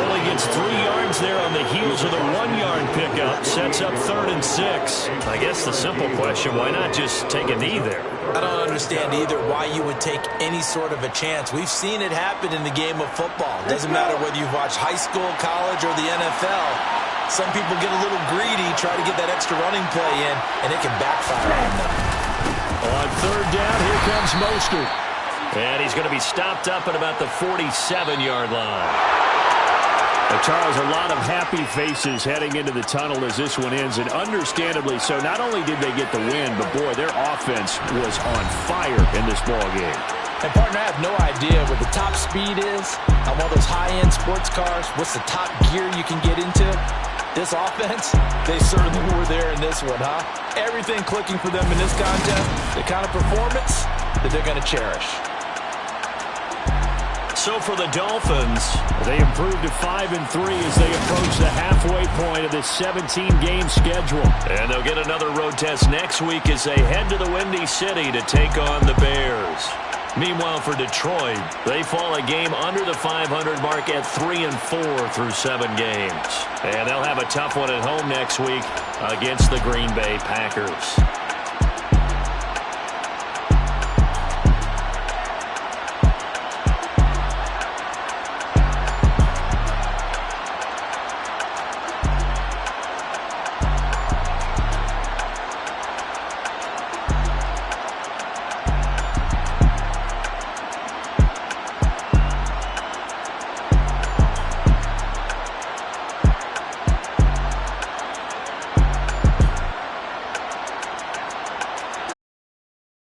Only gets 3 yards there on the heels of the 1-yard pickup. Sets up 3rd and 6. I guess the simple question, why not just take a knee there? I don't understand either why you would take any sort of a chance. We've seen it happen in the game of football. Doesn't matter whether you've watched high school, college, or the NFL. Some people get a little greedy, try to get that extra running play in, and it can backfire on them. On 3rd down, here comes Mostert. And he's going to be stopped up at about the 47-yard line. Charles, a lot of happy faces heading into the tunnel as this one ends, and understandably so. Not only did they get the win, but, boy, their offense was on fire in this ballgame. And, partner, I have no idea what the top speed is on one of those high-end sports cars. What's the top gear you can get into? This offense, they certainly were there in this one, huh? Everything clicking for them in this contest, the kind of performance that they're going to cherish. So for the Dolphins, they improved to 5-3 as they approach the halfway point of this 17-game schedule. And they'll get another road test next week as they head to the Windy City to take on the Bears. Meanwhile, for Detroit, they fall a game under the 500 mark at 3-4 through 7 games. And they'll have a tough one at home next week against the Green Bay Packers.